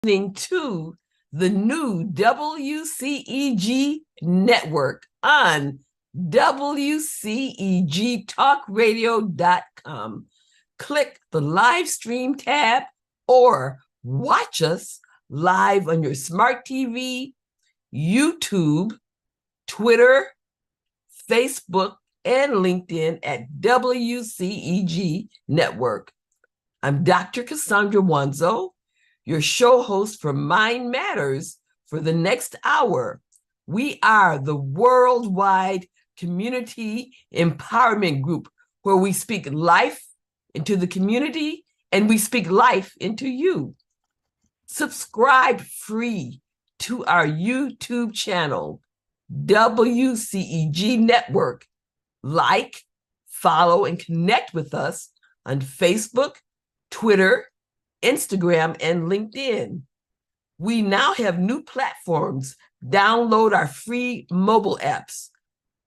listening to the new WCEG Network on WCEGTalkRadio.com. Click the live stream tab or watch us live on your smart TV, YouTube, Twitter, Facebook, and LinkedIn at WCEG Network. I'm Dr. Cassandra Wanzo, your show host for Mind Matters for the next hour. We are the worldwide community empowerment group where we speak life into the community and we speak life into you. Subscribe free to our YouTube channel, WCEG Network. Like, follow, and connect with us on Facebook, Twitter, Instagram, and LinkedIn. We now have new platforms. Download our free mobile apps,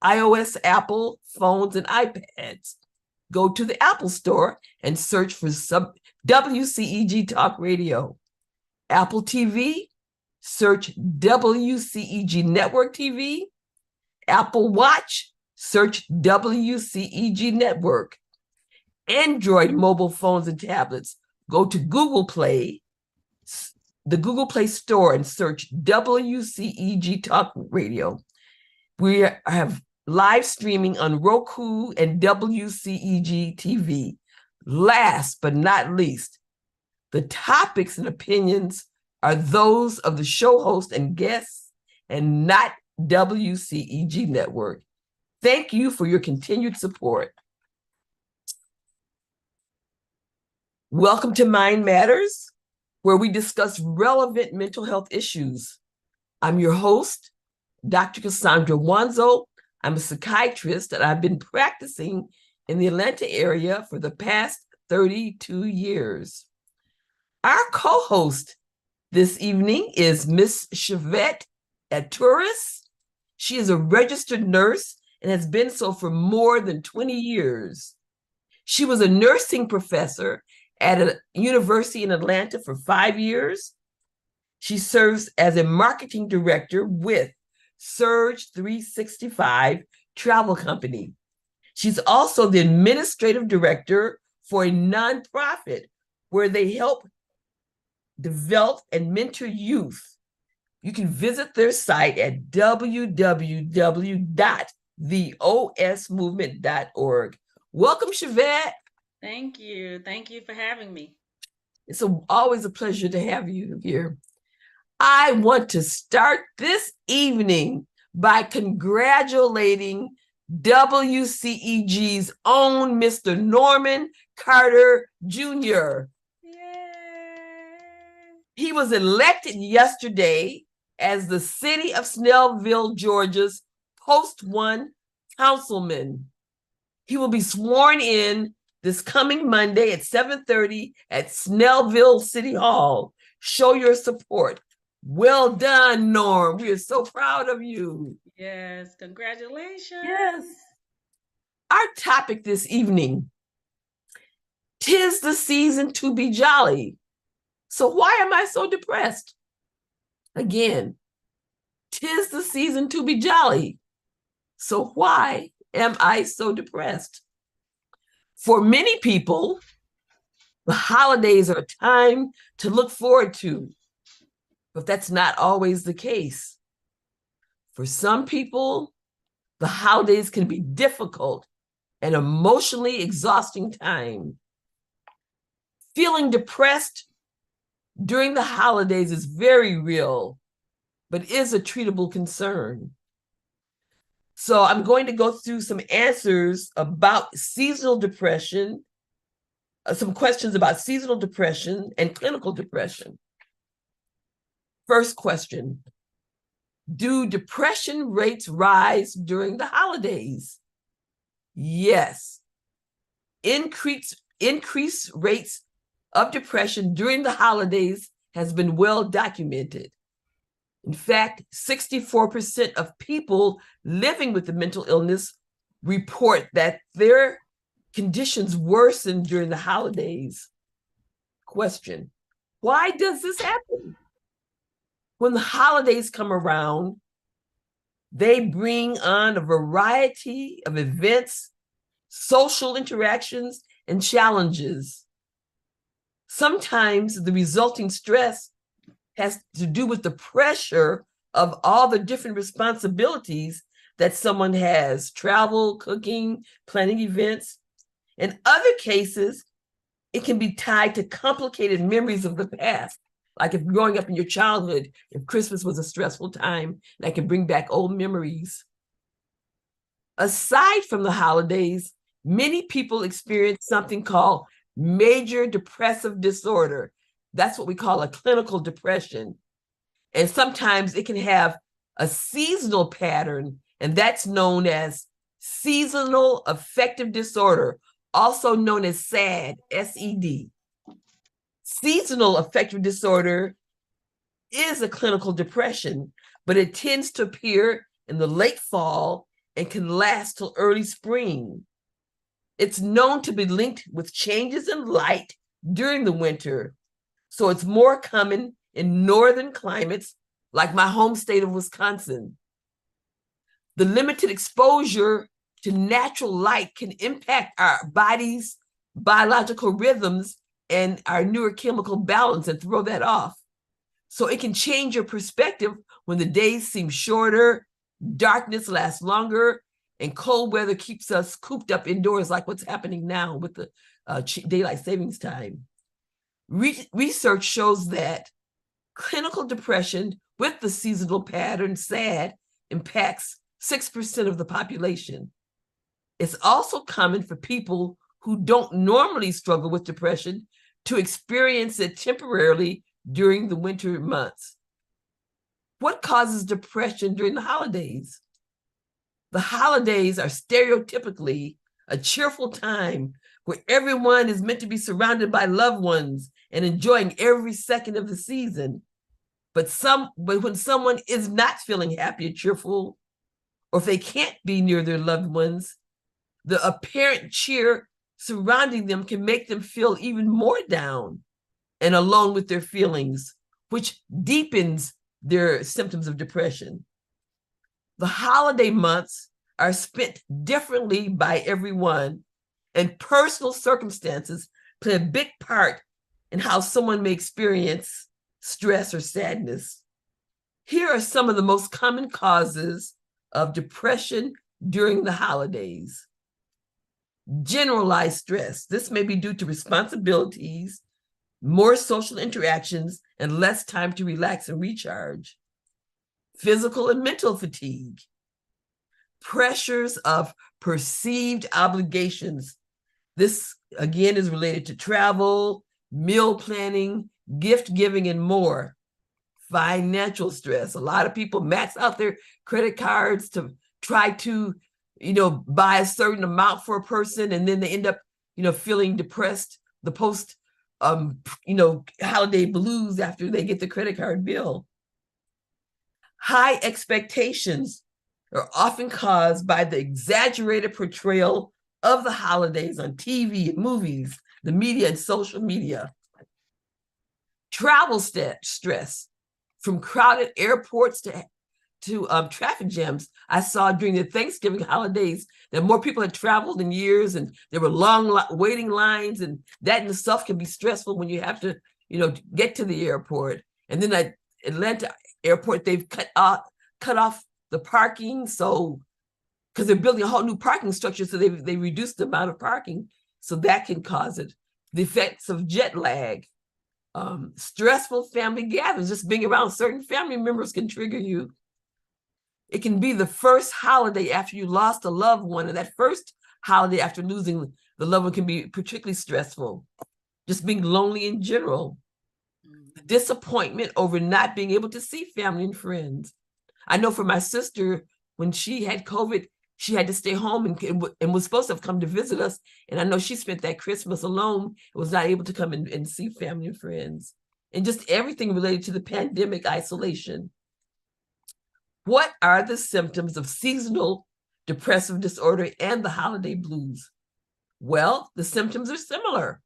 iOS, Apple phones, and iPads. Go to the Apple Store and search for WCEG Talk Radio. Apple TV, search WCEG Network TV. Apple Watch, search WCEG Network. Android mobile phones and tablets, go to Google Play, the Google Play Store, and search WCEG Talk Radio. We have live streaming on Roku and WCEG TV. Last but not least, the topics and opinions are those of the show host and guests and not WCEG Network. Thank you for your continued support. Welcome to Mind Matters, where we discuss relevant mental health issues. I'm your host, Dr. Cassandra Wanzo. I'm a psychiatrist, and I've been practicing in the Atlanta area for the past 32 years. Our co-host this evening is Miss Chevette Aturis. She is a registered nurse and has been so for more than 20 years. She was a nursing professor at a university in Atlanta for 5 years. She serves as a marketing director with Surge 365 Travel Company. She's also the administrative director for a nonprofit where they help develop and mentor youth. You can visit their site at www.theosmovement.org. Welcome, Chevette. Thank you. Thank you for having me. It's always a pleasure to have you here. I want to start this evening by congratulating WCEG's own Mr. Norman Carter Jr. Yay! He was elected yesterday as the city of Snellville, Georgia's Post 1 councilman. He will be sworn in this coming Monday at 7:30 at Snellville City Hall. Show your support. Well done, Norm. We are so proud of you. Yes, congratulations. Yes. Our topic this evening, 'tis the season to be jolly. So why am I so depressed? Again, 'tis the season to be jolly. So why am I so depressed? For many people, the holidays are a time to look forward to, but that's not always the case. For some people, the holidays can be difficult and emotionally exhausting time. Feeling depressed during the holidays is very real, but is a treatable concern. So I'm going to go through some answers about seasonal depression, some questions about seasonal depression and clinical depression. First question, do depression rates rise during the holidays? Yes. Increased rates of depression during the holidays has been well documented. In fact, 64% of people living with a mental illness report that their conditions worsen during the holidays. Question, why does this happen? When the holidays come around, they bring on a variety of events, social interactions, and challenges. Sometimes the resulting stress has to do with the pressure of all the different responsibilities that someone has: travel, cooking, planning events. In other cases, it can be tied to complicated memories of the past. Like if growing up in your childhood, if Christmas was a stressful time, that can bring back old memories. Aside from the holidays, many people experience something called major depressive disorder. That's what we call a clinical depression. And sometimes it can have a seasonal pattern, and that's known as seasonal affective disorder, also known as SAD, S-E-D. Seasonal affective disorder is a clinical depression, but it tends to appear in the late fall and can last till early spring. It's known to be linked with changes in light during the winter, so it's more common in northern climates like my home state of Wisconsin. The limited exposure to natural light can impact our body's biological rhythms and our neurochemical balance and throw that off. So it can change your perspective when the days seem shorter, darkness lasts longer, and cold weather keeps us cooped up indoors, like what's happening now with the daylight savings time. Research shows that clinical depression with the seasonal pattern, SAD, impacts 6% of the population. It's also common for people who don't normally struggle with depression to experience it temporarily during the winter months. What causes depression during the holidays? The holidays are stereotypically a cheerful time where everyone is meant to be surrounded by loved ones and enjoying every second of the season. But when someone is not feeling happy or cheerful, or if they can't be near their loved ones, the apparent cheer surrounding them can make them feel even more down and alone with their feelings, which deepens their symptoms of depression. The holiday months are spent differently by everyone, and personal circumstances play a big part in how someone may experience stress or sadness. Here are some of the most common causes of depression during the holidays. Generalized stress. This may be due to responsibilities, more social interactions, and less time to relax and recharge. Physical and mental fatigue. Pressures of perceived obligations. This, again, is related to travel, meal planning, gift giving, and more. Financial stress. A lot of people max out their credit cards to try to, buy a certain amount for a person, and then they end up, feeling depressed, the post, holiday blues after they get the credit card bill. High expectations are often caused by the exaggerated portrayal of the holidays on TV and movies, the media, and social media. Travel stress, from crowded airports to traffic jams. I saw during the Thanksgiving holidays that more people had traveled in years, and there were long waiting lines, and that in itself can be stressful when you have to, get to the airport. And then at Atlanta airport, they've cut off the parking, so because they're building a whole new parking structure, so they reduced the amount of parking, so that can cause it. The effects of jet lag. Stressful family gatherings, just being around certain family members can trigger you. It can be the first holiday after you lost a loved one, and that first holiday after losing the loved one can be particularly stressful. Just being lonely in general. Disappointment over not being able to see family and friends. I know for my sister, when she had COVID, she had to stay home and was supposed to have come to visit us. And I know she spent that Christmas alone and was not able to come and see family and friends. And just everything related to the pandemic isolation. What are the symptoms of seasonal depressive disorder and the holiday blues? Well, the symptoms are similar,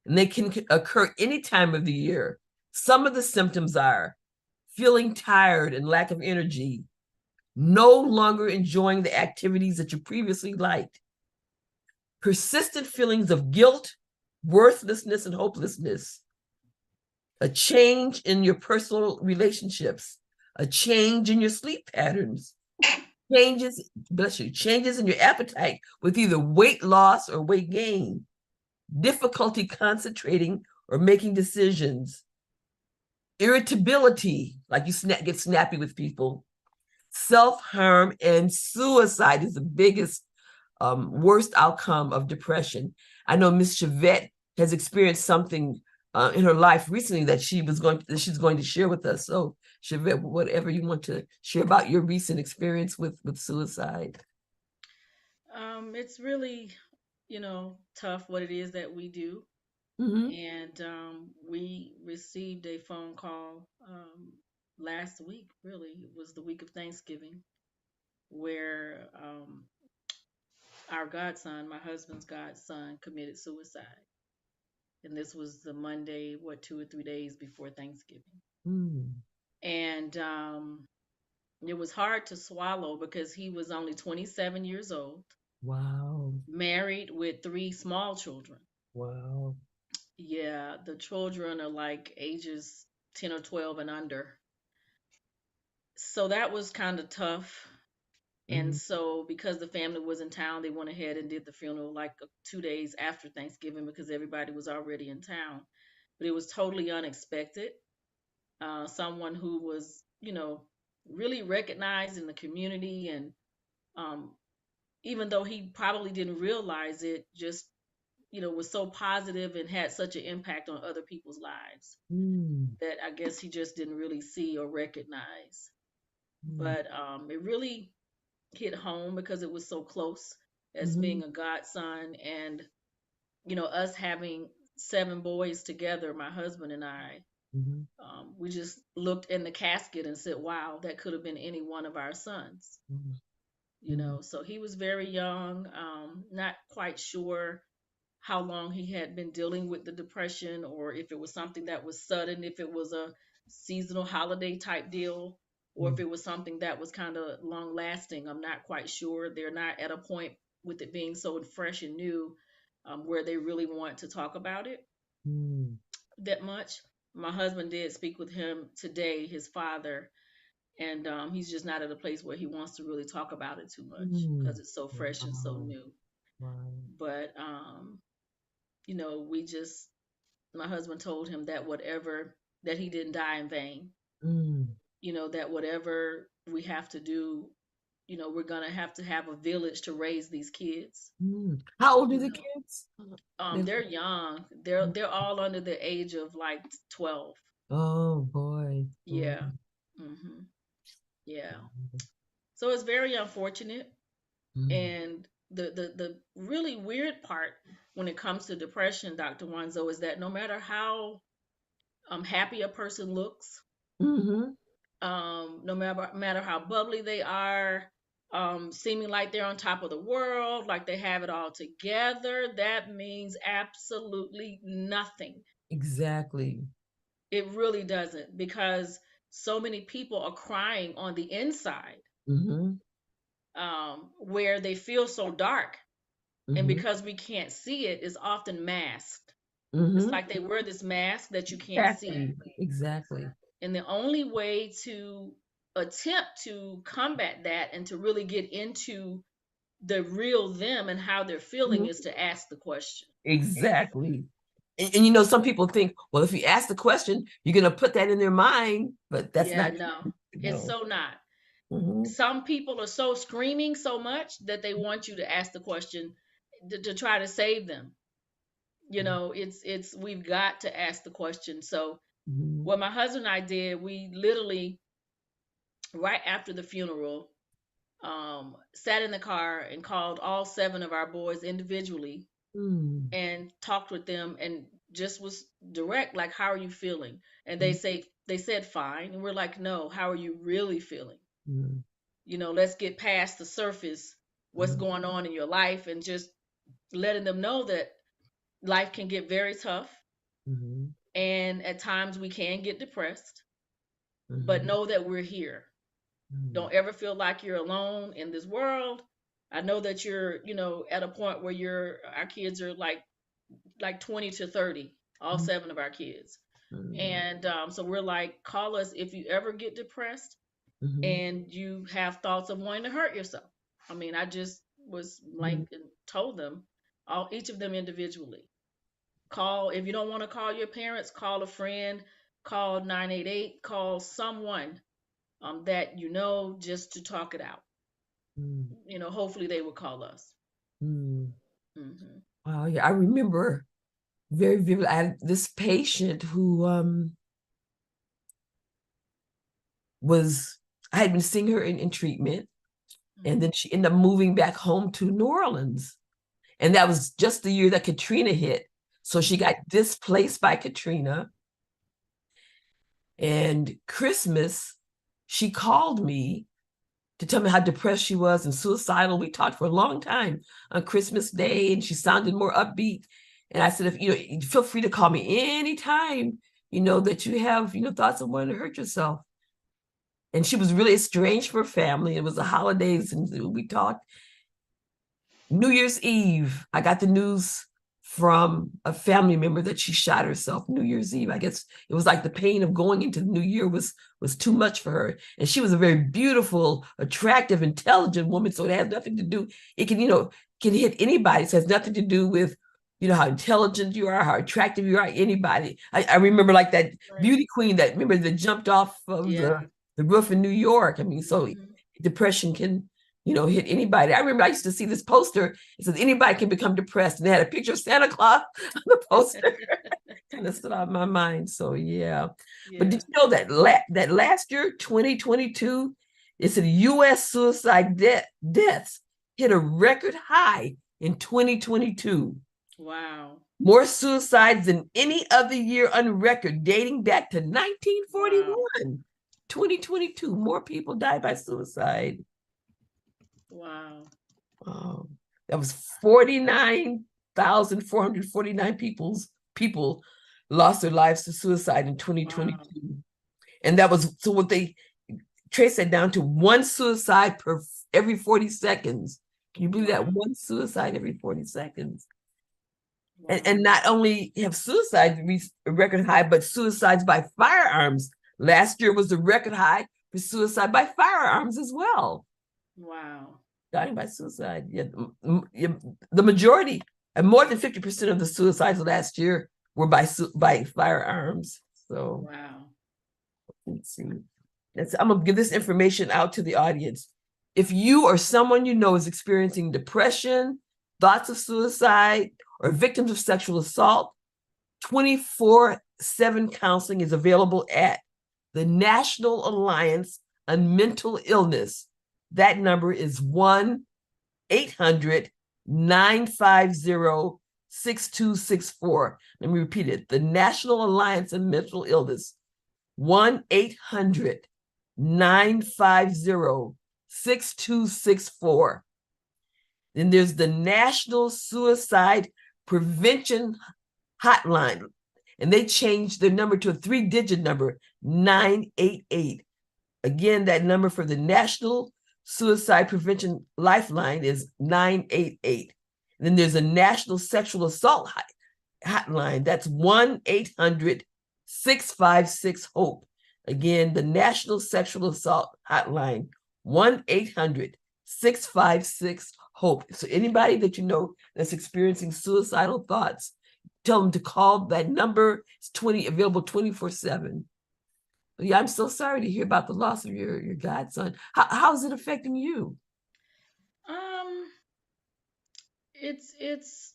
and they can occur any time of the year. Some of the symptoms are feeling tired and lack of energy, no longer enjoying the activities that you previously liked, persistent feelings of guilt, worthlessness, and hopelessness, a change in your personal relationships, a change in your sleep patterns, changes, bless you, changes in your appetite with either weight loss or weight gain, difficulty concentrating or making decisions, irritability, like you get snappy with people, self-harm, and suicide is the biggest, worst outcome of depression. I know Miss Chevette has experienced something in her life recently that she's going to share with us. So Chevette, whatever you want to share about your recent experience with suicide. It's really, tough what it is that we do. Mm-hmm. And we received a phone call last week, really. It was the week of Thanksgiving, where our godson, my husband's godson, committed suicide. And this was the Monday, 2 or 3 days before Thanksgiving. Mm. And it was hard to swallow because he was only 27 years old, Wow. married with 3 small children. Wow. Yeah, the children are like ages 10 or 12 and under. So that was kind of tough. And Mm. so, because the family was in town, they went ahead and did the funeral like 2 days after Thanksgiving because everybody was already in town. But it was totally unexpected. Someone who was, really recognized in the community. And um, even though he probably didn't realize it, just, was so positive and had such an impact on other people's lives Mm. that I guess he just didn't really see or recognize. Mm. But it really hit home because it was so close as Mm-hmm. being a godson. And us having 7 boys together, my husband and I, Mm-hmm. we just looked in the casket and said, wow, that could have been any one of our sons. Mm-hmm. So he was very young, not quite sure how long he had been dealing with the depression, or if it was something that was sudden, if it was a seasonal holiday type deal, or if it was something that was kind of long lasting. I'm not quite sure. They're not at a point with it being so fresh and new, where they really want to talk about it Mm-hmm. that much. My husband did speak with him today, his father, and he's just not at a place where he wants to really talk about it too much Mm. because it's so fresh and so Wow. new. Wow. But we just my husband told him that whatever that he didn't die in vain. Mm. That whatever we have to do, we're gonna have to have a village to raise these kids. Mm. How old are You the know, kids? they're young. They're all under the age of like 12. Oh boy. Boy. Yeah. Mhm. Yeah. So it's very unfortunate. Mm. And the really weird part when it comes to depression, Dr. Wanzo, is that no matter how happy a person looks, Mm-hmm. no matter how bubbly they are, seeming like they're on top of the world, like they have it all together, that means absolutely nothing. Exactly. It really doesn't, because so many people are crying on the inside, Mm-hmm. where they feel so dark. And Mm-hmm. because we can't see it, it's often masked. It's Mm-hmm. like they wear this mask that you can't see. Exactly. Exactly. And the only way to attempt to combat that and to really get into the real them and how they're feeling Mhm. is to ask the question. Exactly. And some people think, well, if you ask the question, you're going to put that in their mind, but that's Yeah, not no, true. it's No. so not. Mm-hmm. Some people are so screaming so much that they want you to ask the question to try to save them. We've got to ask the question. So Mm-hmm. what my husband and I did, we literally, right after the funeral, sat in the car and called all 7 of our boys individually Mm-hmm. and talked with them, and just was direct, like, how are you feeling? And they said fine, and we're like, no, how are you really feeling? Mm-hmm. Let's get past the surface, what's going on in your life, and just letting them know that life can get very tough, Mm-hmm. and at times we can get depressed, but know that we're here. Mhm. Don't ever feel like you're alone in this world. I know that you're, at a point where our kids are like 20 to 30, all Mhm. 7 of our kids. Mhm. And so we're like, call us if you ever get depressed Mhm. and you have thoughts of wanting to hurt yourself. I mean, I just was like, Mhm. and told them, each of them individually. Call, if you don't want to call your parents, call a friend, call 988, call someone that just to talk it out. Mhm. Hopefully they will call us. Mhm. Hmm. Oh yeah, I remember very vividly. I had this patient who was I had been seeing her in treatment, and Hmm. then she ended up moving back home to New Orleans. And that was just the year that Katrina hit. So she got Hmm. displaced by Katrina. And Christmas, she called me to tell me how depressed she was and suicidal. We talked for a long time on Christmas Day, and she sounded more upbeat. And I said, if feel free to call me anytime, that you have, thoughts of wanting to hurt yourself. And she was really estranged from her family. It was the holidays, and we talked. New Year's Eve, I got the news from a family member that she shot herself New Year's Eve. I guess it was like the pain of going into the new year was too much for her. And she was a very beautiful, attractive, intelligent woman. So it has nothing to do, it can hit anybody. So it has nothing to do with, how intelligent you are, how attractive you are, anybody. I remember like that Right. beauty queen that jumped off of the, Yeah. the roof in New York. I mean, so Hmm. depression can hit anybody. I remember I used to see this poster. It says anybody can become depressed, and they had a picture of Santa Claus on the poster. Kind of stood out in my mind. So yeah, but did Yeah. you know that that last year, 2022, it said U.S. suicide deaths hit a record high in 2022. Wow. More suicides than any other year on record, dating back to Wow. 1941. 2022, more people died by suicide. Wow. That was 49,449 people lost their lives to suicide in Wow. 2022. And that was so what they traced that down to one suicide per every 40 seconds. Can you believe that? Wow. One suicide every 40 seconds. And Wow. not only have suicides reached a record high, but suicides by firearms. Last year was the record high for suicide by firearms as well. Wow. Dying by suicide. Yeah, the majority, and more than 50% of the suicides last year were by firearms. So Wow. let's see. I'm gonna give this information out to the audience. If you or someone you know is experiencing depression, thoughts of suicide, or victims of sexual assault, 24/7 counseling is available at the National Alliance on Mental Illness. That number is 1-800-950-6264. Let me repeat it. The National Alliance on Mental Illness, 1-800-950-6264. Then there's the National Suicide Prevention Hotline, and they changed their number to a 3-digit number, 988. Again, that number for the National Suicide Prevention Lifeline is 988. And then there's a National Sexual Assault Hotline. That's 1-800-656-HOPE. Again, the National Sexual Assault Hotline, 1-800-656-HOPE. So anybody that you know that's experiencing suicidal thoughts, tell them to call that number. It's available 24/7. Yeah, I'm so sorry to hear about the loss of your godson. How's it affecting you? Um, it's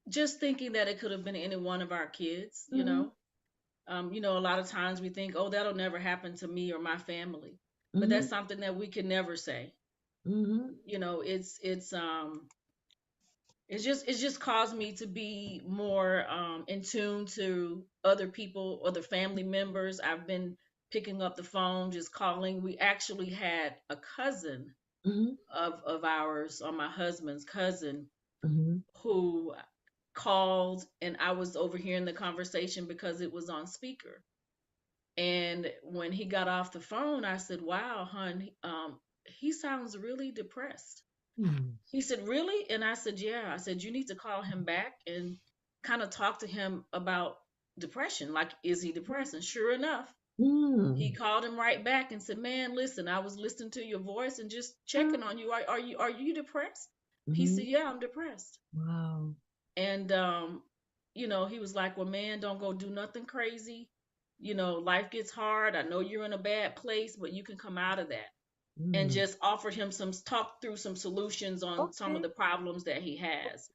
just thinking that it could have been any one of our kids, Mm-hmm. A lot of times we think, oh, that'll never happen to me or my family. But Mm-hmm. that's something that we can never say. Mm-hmm. It's just caused me to be more in tune to other people, other family members. I've been picking up the phone, just calling. We actually had a cousin Mm-hmm. of ours, or my husband's cousin, Mm-hmm. who called, and I was overhearing the conversation because it was on speaker. And when he got off the phone, I said, "Wow, hon, he sounds really depressed." Mm. He said, "Really?" And I said, "Yeah." I said, "You need to call him back and kind of talk to him about depression. Like, is he depressed?" And sure enough, he Mm. called him right back and said, "Man, listen, I was listening to your voice and just checking on you. Are you depressed?" He Mm-hmm. said, "Yeah, I'm depressed." Wow. And he was like, "Well, man, don't go do nothing crazy. Life gets hard. I know you're in a bad place, but you can come out of that." And Mm. just offered him some talk through some solutions on some of Okay. the problems that he has.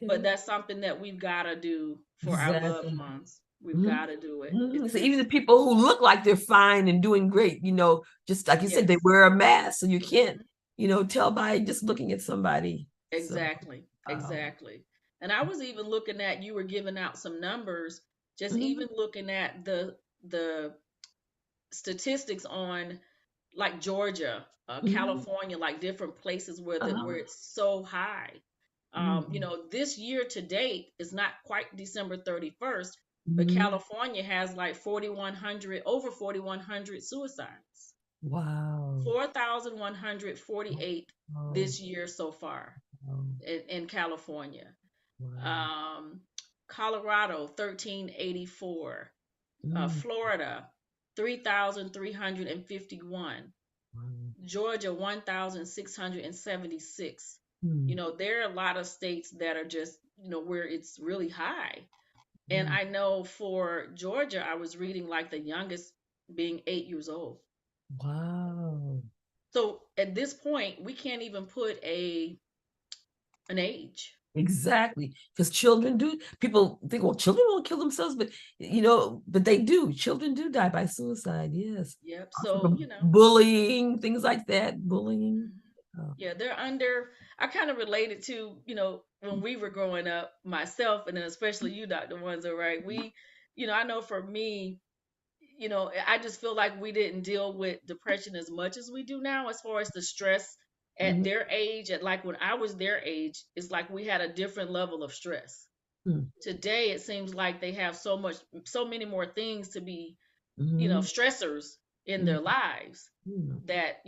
But Okay. that's something that we've got to do for our loved Exactly. ones. We've Hmm. got to do it. Hmm. It's So even it's the people who look like they're fine and doing great, just like you said, they yes. wear a mask, so you can't, Mhm. tell by just looking at somebody. So, Exactly. um, Exactly. And I was even looking at, you were giving out some numbers, just mhm, even looking at the statistics on, like, Georgia, mhm, California, like different places where uh-huh, where it's so high. mhm, This year to date is not quite December 31st, but mhm. California has like 4,100, over 4,100 suicides. Wow. 4,148 Wow. this year so far Wow. in California. Wow. Um, Colorado 1384, Mm, Florida 3,351, wow. Georgia 1,676. Mm, There are a lot of states that are just, where it's really high. And mm. I know for Georgia, I was reading like the youngest being 8 years old. Wow. So at this point, we can't even put an age. Exactly. Because children do, people think, well, children won't kill themselves, but they do. Children do die by suicide. Yes. Yep. Also So, from bullying, things like that. Bullying. mhm. Oh. Yeah, they're under. I kind of related to, when we were growing up, myself, and then especially you, Dr. Wanzo, right? I know for me, I just feel like we didn't deal with depression as much as we do now, as far as the stress at Mhm. their age. At, like, when I was their age, it's like we had a different level of stress. Mm. Today, it seems like they have so many more things to be, Mhm. stressors in Mhm. their lives Mhm. that,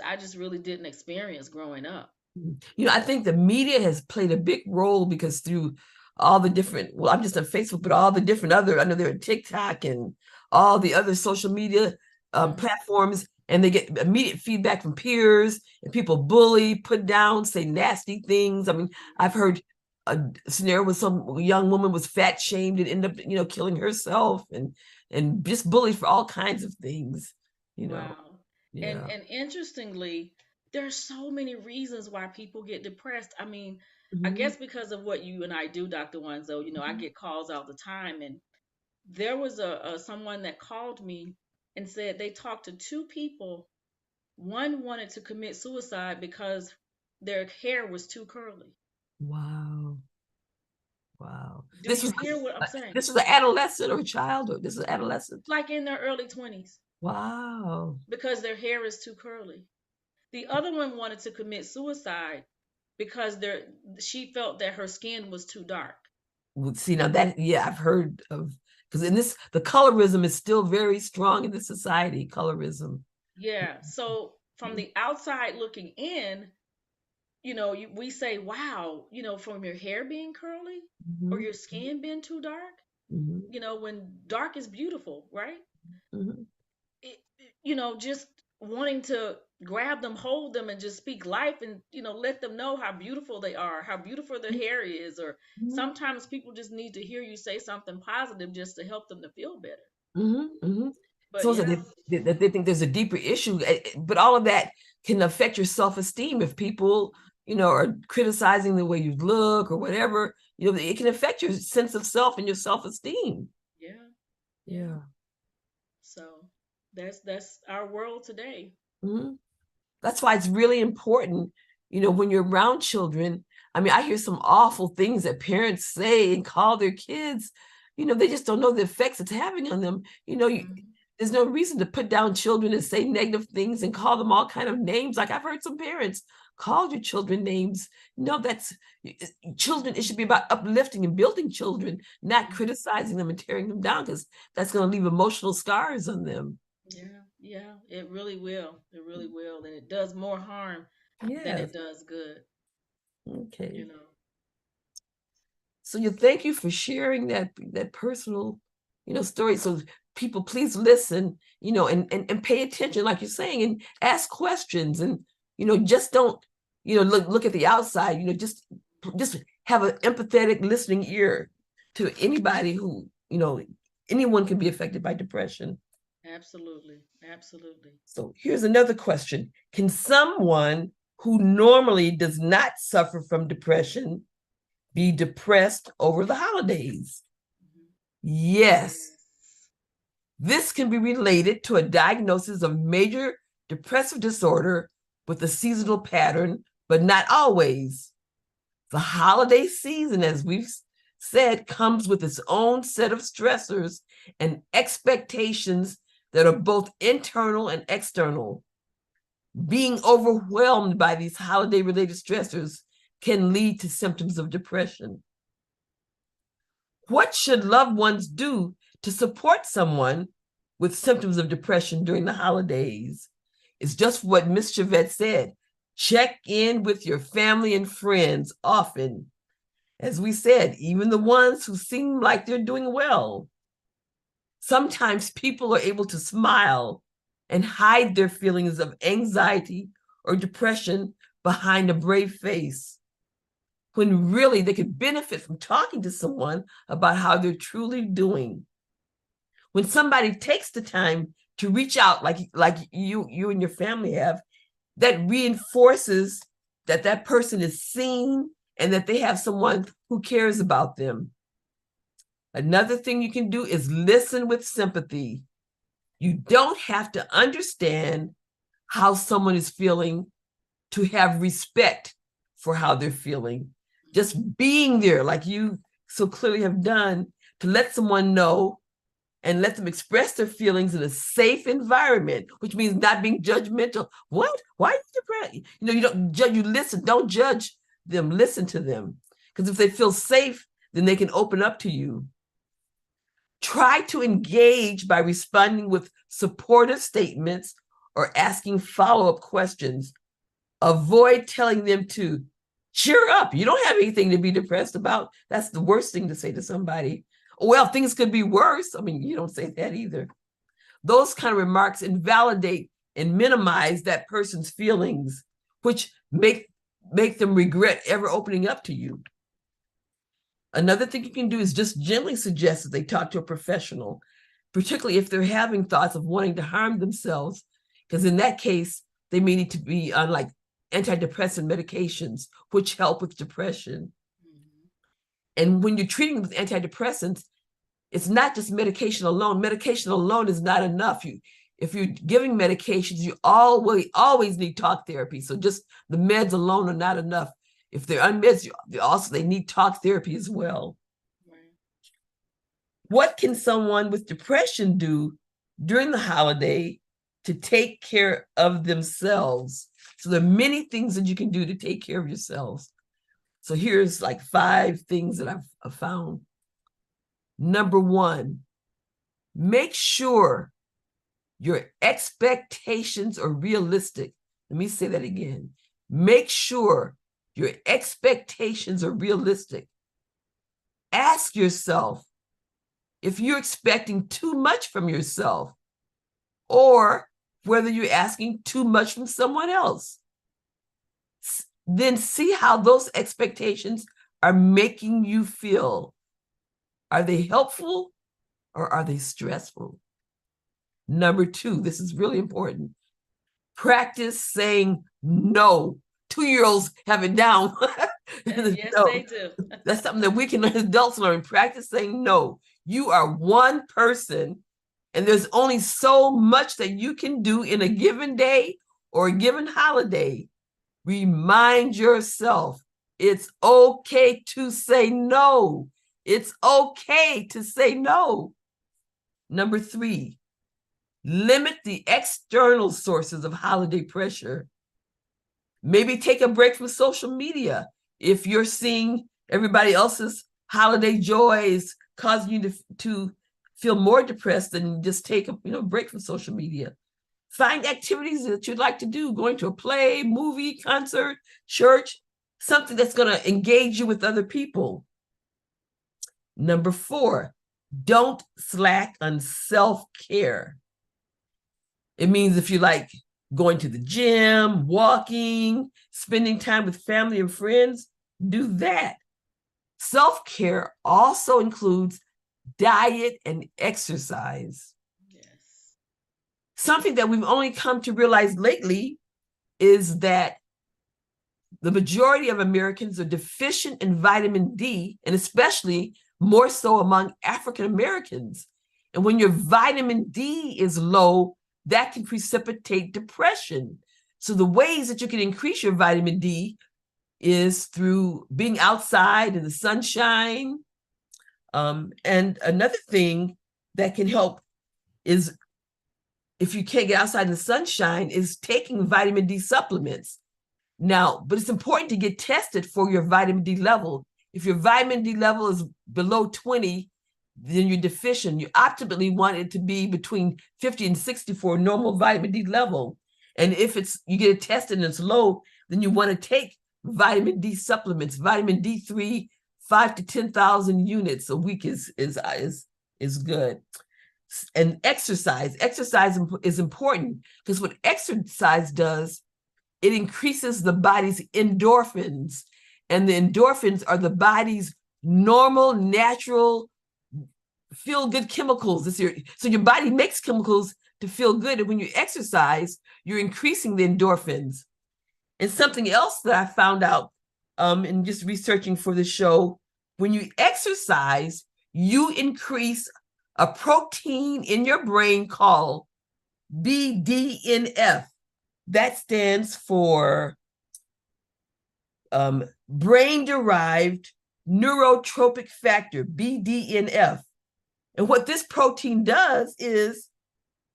I just really didn't experience growing up. Mhm. I think the media has played a big role because through all the different, well, I'm just on Facebook, but all the different other, I know they're on TikTok and all the other social media Hmm. platforms, and they get immediate feedback from peers, and people bully, put down, say nasty things. I mean, I've heard a scenario where some young woman was fat shamed and ended up, killing herself, and just bullied for all kinds of things, you know. Wow. And Yeah. and interestingly, there's so many reasons why people get depressed. I mean, I Mhm. guess because of what you and I do, Dr. Wanzo, I get calls all the time. And there was a someone that called me and said they talked to two people. One wanted to commit suicide because their hair was too curly. Wow. Wow. Do you hear what I'm saying? This was an adolescent or a child, or this is adolescent. Like in their early 20s, Wow. because their hair is too curly. The other one wanted to commit suicide because she felt that her skin was too dark. Well, see, now that, yeah, I've heard of, because in this, the colorism is still very strong in this society, colorism. Yeah. So from the outside looking in, we say, wow, from your hair being curly or Mhm, your skin being too dark, mhm, when dark is beautiful, right? mhm, Just wanting to grab them, hold them, and just speak life, and let them know how beautiful they are, how beautiful their hair is. Or mhm, sometimes people just need to hear you say something positive just to help them to feel better. mhm, mhm. But So yeah. they think there's a deeper issue, but all of that can affect your self-esteem if people, are criticizing the way you look or whatever, it can affect your sense of self and your self-esteem. Yeah. Yeah. Yeah. So that's our world today. Mhm. That's why it's really important, when you're around children. I mean, I hear some awful things that parents say and call their kids. They just don't know the effects it's having on them. Hmm. There's no reason to put down children and say negative things and call them all kind of names. Like I've heard some parents call your children names. No, that's children. It should be about uplifting and building children, not criticizing them and tearing them down, because that's going to leave emotional scars on them. Yeah, it really will. It really will. And it does more harm than Yes. it does good, Okay. you know. So thank you for sharing that personal, story. So people, please listen, and pay attention, like you're saying, and ask questions, and just don't, look at the outside. Just have an empathetic listening ear to anybody who, anyone can be affected by depression. Absolutely. Absolutely. So here's another question. Can someone who normally does not suffer from depression be depressed over the holidays? Mhm. Yes. Yes. This can be related to a diagnosis of major depressive disorder with a seasonal pattern, but not always. The holiday season, as we've said, comes with its own set of stressors and expectations that are both internal and external. Being overwhelmed by these holiday-related stressors can lead to symptoms of depression. What should loved ones do to support someone with symptoms of depression during the holidays? It's just what Ms. Chavette said. Check in with your family and friends often. As we said, even the ones who seem like they're doing well. Sometimes people are able to smile and hide their feelings of anxiety or depression behind a brave face, when really they could benefit from talking to someone about how they're truly doing. When somebody takes the time to reach out, like you and your family have, that reinforces that person is seen and that they have someone who cares about them. Another thing you can do is listen with sympathy. You don't have to understand how someone is feeling to have respect for how they're feeling. Just being there, like you so clearly have done, to let someone know and let them express their feelings in a safe environment, which means not being judgmental. What? Why are you depressed? You don't judge, you listen, don't judge them, listen to them. Because if they feel safe, then they can open up to you. Try to engage by responding with supportive statements or asking follow-up questions. Avoid telling them to cheer up. You don't have anything to be depressed about. That's the worst thing to say to somebody. Well, things could be worse. I mean, you don't say that either. Those kind of remarks invalidate and minimize that person's feelings, which make them regret ever opening up to you. Another thing you can do is just gently suggest that they talk to a professional, particularly if they're having thoughts of wanting to harm themselves, because in that case, they may need to be on like antidepressant medications, which help with depression. Mhm. And when you're treating with antidepressants, it's not just medication alone. Medication alone is not enough. If you're giving medications, you always need talk therapy. So just the meds alone are not enough. If they're on meds, they need talk therapy as well. Right. What can someone with depression do during the holiday to take care of themselves? So there are many things that you can do to take care of yourselves. So here's like 5 things that I've found. Number 1, make sure your expectations are realistic. Let me say that again. Make sure your expectations are realistic. Ask yourself if you're expecting too much from yourself, or whether you're asking too much from someone else. Then see how those expectations are making you feel. Are they helpful or are they stressful? Number 2, this is really important. Practice saying no. 2-year-olds have it down. Yes, No, they do. that's something that we can adults learn. Practice saying no. You are one person, and there's only so much that you can do in a given day or a given holiday. Remind yourself it's okay to say no. It's okay to say no. Number 3, Limit the external sources of holiday pressure. Maybe take a break from social media. If you're seeing everybody else's holiday joys causing you to feel more depressed, then just take a break from social media. Find activities that you'd like to do, going to a play, movie, concert, church, something that's going to engage you with other people. Number 4, don't slack on self-care. It means if you like going to the gym, walking, spending time with family and friends, do that. Self-care also includes diet and exercise. Yes. Something that we've only come to realize lately is that the majority of Americans are deficient in vitamin D, and especially more so among African Americans. And when your vitamin D is low, that can precipitate depression. So the ways that you can increase your vitamin D is through being outside in the sunshine. And another thing that can help is, if you can't get outside in the sunshine, is taking vitamin D supplements. Now, but it's important to get tested for your vitamin D level. If your vitamin D level is below 20, then you're deficient. You optimally want it to be between 50 and 60 for a normal vitamin D level. And if you get it tested and it's low, then you want to take vitamin D supplements. Vitamin D3, 5 to 10,000 units a week is good. And exercise is important, because what exercise does, it increases the body's endorphins, and the endorphins are the body's normal, natural feel-good chemicals. So your body makes chemicals to feel good, and when you exercise, you're increasing the endorphins. And something else that I found out in just researching for the show, when you exercise, you increase a protein in your brain called BDNF. That stands for brain-derived neurotropic factor, BDNF. And what this protein does is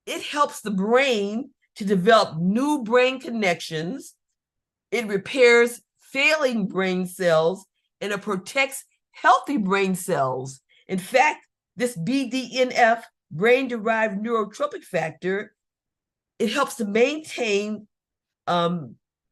it helps the brain to develop new brain connections. It repairs failing brain cells, and it protects healthy brain cells. In fact, this BDNF, brain-derived neurotropic factor, it helps to maintain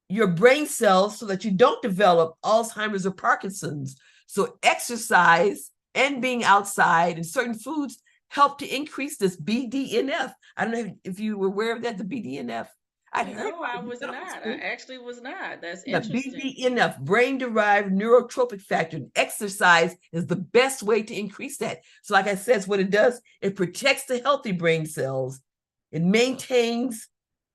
your brain cells so that you don't develop Alzheimer's or Parkinson's. So exercise and being outside and certain foods help to increase this BDNF. I don't know if you were aware of that, the BDNF. No, I was not. I actually was not. That's Yeah, interesting. BDNF, brain-derived neurotropic factor. Exercise is the best way to increase that. So like I said, what it does, it protects the healthy brain cells. It maintains,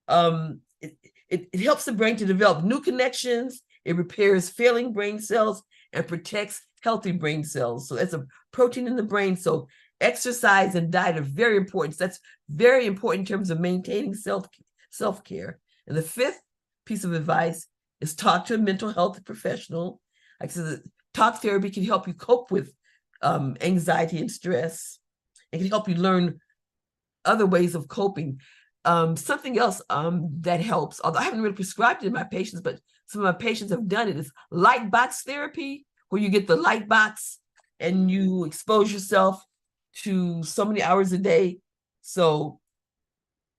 it helps the brain to develop new connections. It repairs failing brain cells and protects healthy brain cells. So that's a protein in the brain. So exercise and diet are very important. So that's very important in terms of maintaining self-care. And the 5th piece of advice is talk to a mental health professional. Like I said, talk therapy can help you cope with anxiety and stress. It can help you learn other ways of coping. Something else that helps, although I haven't really prescribed it in my patients, but some of my patients have done it, is light box therapy, where you get the light box and you expose yourself to so many hours a day. So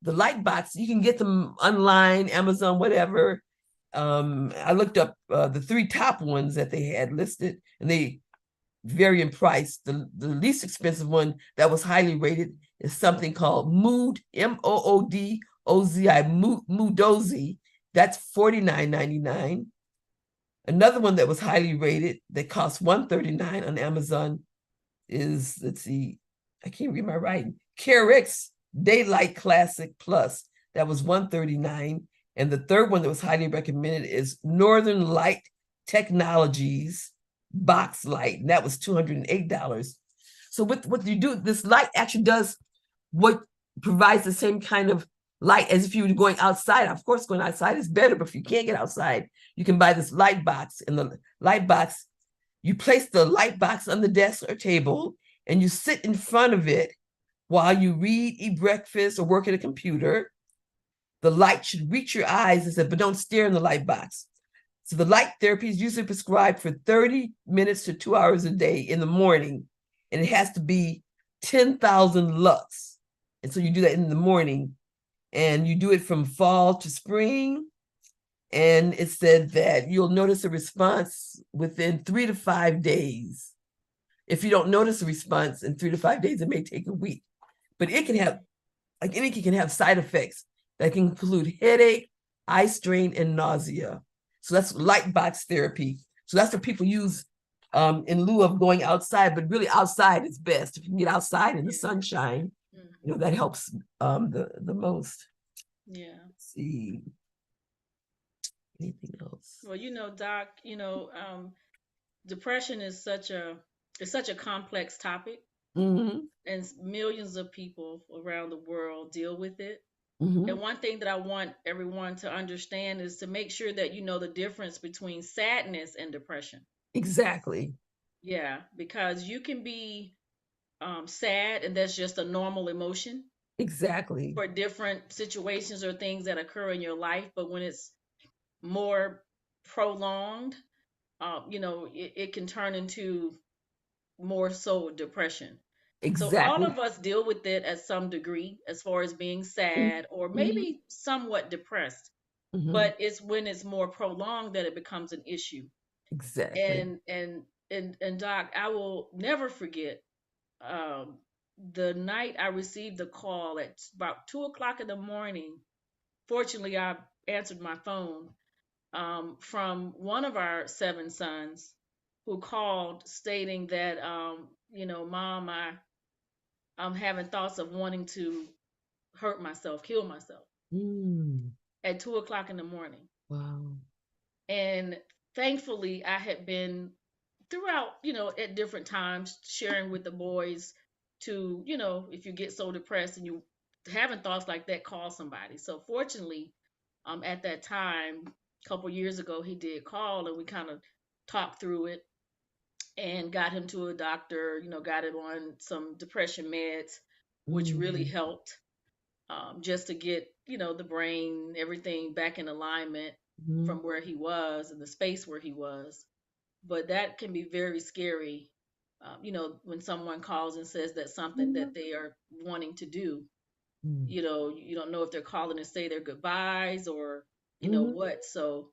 the light box, you can get them online, Amazon, whatever. I looked up the 3 top ones that they had listed, and they vary in price. The least expensive one that was highly rated is something called Mood, Moodozi, Moodozi. That's $49.99. Another one that was highly rated that costs $139 on Amazon is, let's see, I can't read my writing, Carix Daylight Classic Plus. That was $139. And the third one that was highly recommended is Northern Light Technologies Box Light, and that was $208. So what you do, this light actually does what provides the same kind of light as if you were going outside. Of course, going outside is better, but if you can't get outside, you can buy this light box. And the light box, you place the light box on the desk or table, and you sit in front of it while you read, eat breakfast, or work at a computer. The light should reach your eyes, it said, but don't stare in the light box. So the light therapy is usually prescribed for 30 minutes to 2 hours a day in the morning, and it has to be 10,000 lux. And so you do that in the morning, and you do it from fall to spring. And it said that you'll notice a response within 3 to 5 days. If you don't notice a response in 3 to 5 days, it may take a week. But it can have, like anything, can have side effects that can include headache, eye strain, and nausea. So that's light box therapy. So that's what people use in lieu of going outside, but really outside is best. If you can get outside in the sunshine, that helps the most. Yeah. Let's see. Anything else? Well, Doc, depression is such a complex topic, Mm-hmm. and millions of people around the world deal with it. Mm-hmm. And one thing that I want everyone to understand is to make sure that you know the difference between sadness and depression. Exactly. Yeah, because you can be sad, and that's just a normal emotion Exactly. for different situations or things that occur in your life. But when it's more prolonged, it can turn into more so depression. So all Exactly. of us deal with it at some degree as far as being sad or Mm-hmm. maybe somewhat depressed. Mm-hmm. But it's when it's more prolonged that it becomes an issue. Exactly. And Doc, I will never forget um, the night I received the call at about 2 o'clock in the morning. Fortunately, I answered my phone from one of our seven sons who called stating that, Mom, I'm having thoughts of wanting to hurt myself, kill myself Mm. at 2 o'clock in the morning. Wow. And thankfully, I had been throughout, at different times sharing with the boys to, if you get so depressed and you having thoughts like that, call somebody. So fortunately, at that time, a couple years ago, he did call and we kind of talked through it and got him to a doctor, got him on some depression meds, which really Mm. helped just to get, the brain, everything back in alignment Mm-hmm. from where he was and the space where he was. But that can be very scary, when someone calls and says that's something that they are wanting to do. You don't know if they're calling to say their goodbyes or, Mm-hmm. what. So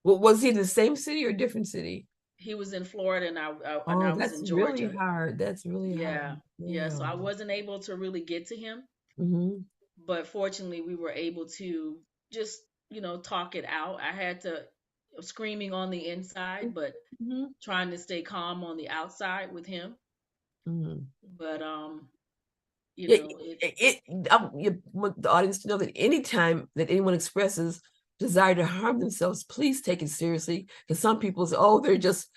Well, was he in the same city or different city? he was in Florida and I Oh, was that's in really Georgia. hard. That's really Yeah. hard. Yeah. Yeah. So I wasn't able to really get to him, Mm-hmm. but fortunately we were able to just, talk it out. I had to screaming on the inside, but Mm-hmm. trying to stay calm on the outside with him. Mm-hmm. But Yeah, it you want the audience to know that anytime that anyone expresses desire to harm themselves, please take it seriously. Because some people say, "Oh, they're just,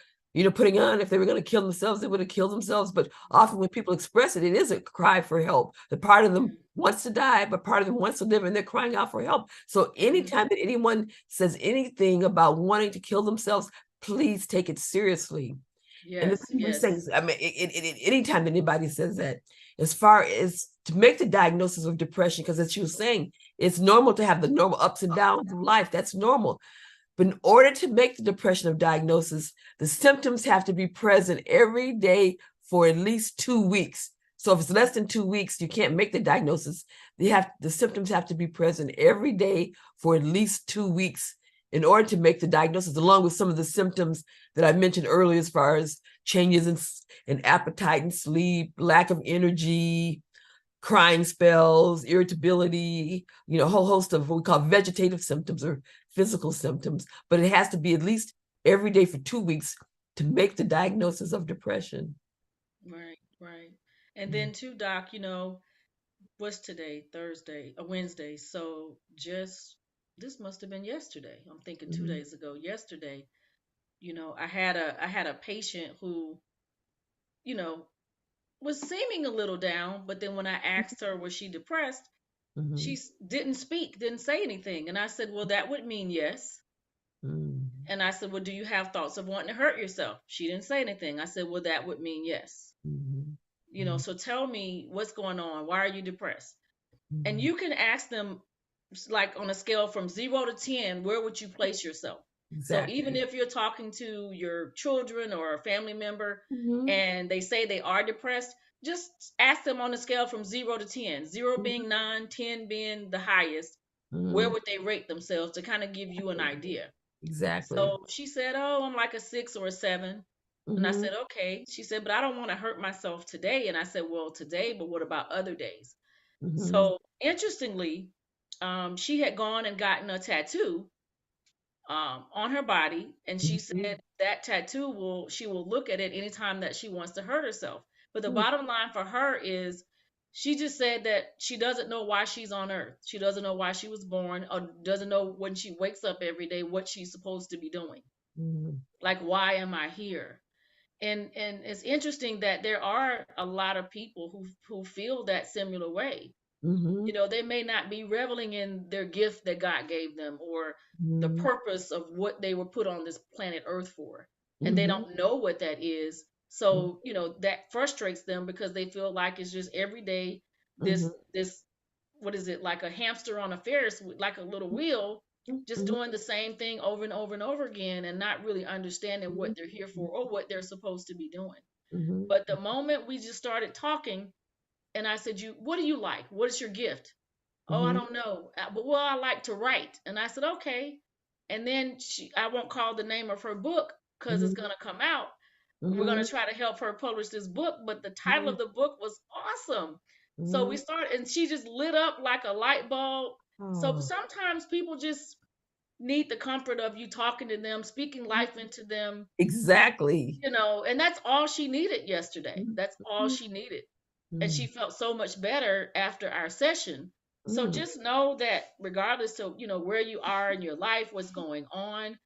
putting on. If they were going to kill themselves, they would have killed themselves." But often, when people express it, it is a cry for help. The part of them wants to die, but part of them wants to live, and they're crying out for help. So, anytime that anyone says anything about wanting to kill themselves, please take it seriously. And the yes, thing we're saying yes. is, I mean, anytime that anybody says that, as far as to make the diagnosis of depression, because as she was saying, it's normal to have the normal ups and downs of life. That's normal. But in order to make the depression of diagnosis, the symptoms have to be present every day for at least 2 weeks. So if it's less than 2 weeks, you can't make the diagnosis. The symptoms have to be present every day for at least 2 weeks in order to make the diagnosis, along with some of the symptoms that I mentioned earlier, as far as changes in appetite and sleep, lack of energy, crying spells, irritability, a whole host of what we call vegetative symptoms or physical symptoms. But it has to be at least every day for 2 weeks to make the diagnosis of depression. Right, right. And then too, Doc, what's today? Thursday, a Wednesday. So just this must have been yesterday. I'm thinking two Mm-hmm. days ago. Yesterday, I had a patient who, you know, was seeming a little down, but then when I asked her was she depressed, Mm-hmm. she didn't speak, didn't say anything. And I said, "Well, that would mean yes." Mm-hmm. And I said, "Well, do you have thoughts of wanting to hurt yourself?" She didn't say anything. I said, "Well, that would mean yes." Mm-hmm. So tell me what's going on. Why are you depressed? And Mhm. you can ask them, like on a scale from 0 to 10, where would you place yourself? So even Exactly. if you're talking to your children or a family member Mhm. and they say they are depressed, just ask them on a scale from 0 to 10, 0 Mhm. being none, 10 being the highest, where Mhm. would they rate themselves to kind of give you an idea? Exactly. So she said, "Oh, I'm like a 6 or a 7." And I Mhm. said, "Okay." She said, "But I don't want to hurt myself today." And I said, "Well, today, but what about other days?" Mhm. So interestingly, she had gone and gotten a tattoo on her body, and she Mhm. said that tattoo she will look at it anytime that she wants to hurt herself. But the Mhm. bottom line for her is she just said that she doesn't know why she's on earth. She doesn't know why she was born, or doesn't know when she wakes up every day what she's supposed to be doing. Mhm. Like, why am I here? And it's interesting that there are a lot of people who feel that similar way. Mhm. They may not be reveling in their gift that God gave them, or the Mhm. purpose of what they were put on this planet Earth for. And they Mhm. don't know what that is. Mhm. So, that frustrates them because they feel like it's just every day Mhm. this what is it, like a hamster on a Ferris, like a little wheel, just Mhm. doing the same thing over and over and over again and not really understanding what they're here for or what they're supposed to be doing. Mhm. But the moment we just started talking and I said, what do you like? What is your gift? Oh, I Mhm. don't know. But well, I like to write. And I said, okay. And then I won't call the name of her book because it's Mhm. going to come out. We're going Mhm. to try to help her publish this book, but the title Mhm. of the book was awesome. So we Mhm. started, and she just lit up like a light bulb. So Oh, sometimes people just need the comfort of you talking to them, speaking life into them, exactly. and that's all she needed yesterday. Mhm. That's all she needed. And she Mhm. felt so much better after our session. So Mhm. just know that regardless of, where you are in your life, what's going on,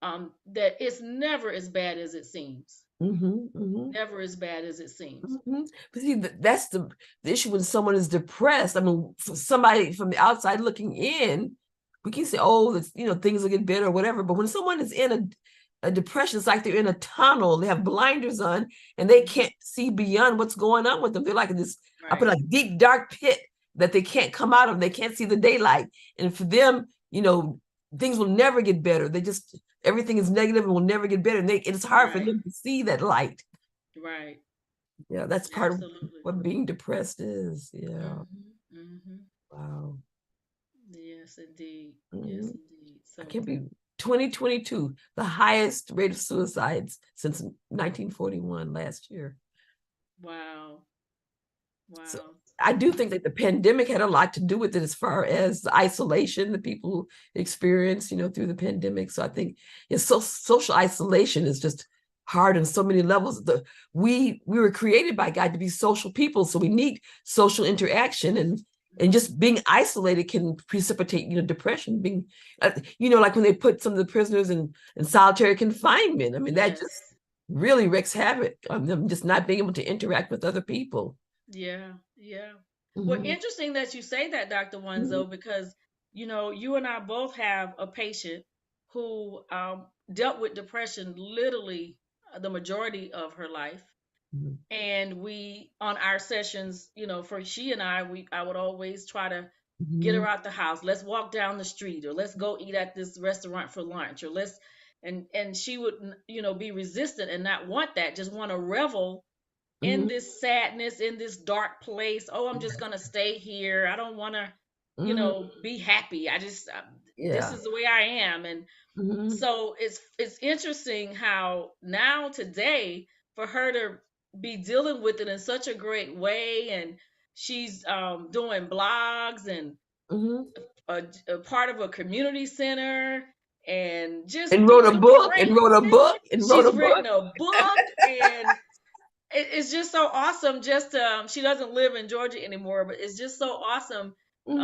that it's never as bad as it seems. Mhm. Mhm. Never as bad as it seems. Mhm. But see, that's the issue when someone is depressed. I mean, for somebody from the outside looking in, we can say, "Oh, it's, things will get better," or whatever. But when someone is in a depression, it's like they're in a tunnel. They have blinders on, and they Mhm. can't see beyond what's going on with them. They're like in this, I put Right. like deep dark pit that they can't come out of. They can't see the daylight, and for them, things will never get better. They just everything is negative and will never get better. And it's hard for Right. them to see that light. Right. Yeah, that's part of Absolutely. what being depressed is. Yeah. Mhm. Mhm. Wow. Yes, indeed. Yes, Mhm. indeed. I So, can't believe 2022, the highest rate of suicides since 1941 last year. wow. So Wow. I do think that the pandemic had a lot to do with it as far as the isolation that people experience, through the pandemic. So I think social isolation is just hard on so many levels. We were created by God to be social people, so we need social interaction, and Mhm. just being isolated can precipitate, depression. Being, like when they put some of the prisoners in solitary confinement. I mean, that just Yes. really wreaks havoc on them just not being able to interact with other people. Yeah, yeah. Well, Mhm. interesting that you say that, Dr. Mhm. Wanzo, because you and I both have a patient who dealt with depression literally the majority of her life. Mhm. And we, on our sessions, for she and I would always try to get her Mhm. out the house. Let's walk down the street, or let's go eat at this restaurant for lunch, or and she would, be resistant and not want that, just want to revel in Mhm. this sadness, in this dark place. Oh, I'm just Yeah. gonna stay here. I don't want to, Mhm. be happy. I just this Yeah. is the way I am. And Mhm. so it's interesting how now today for her to be dealing with it in such a great way, and she's doing blogs and Mhm. a part of a community center and just And wrote a doing book, and great wrote a things. book, and wrote She's a book. written a book, and it's just so awesome. Just she doesn't live in Georgia anymore, but it's just so awesome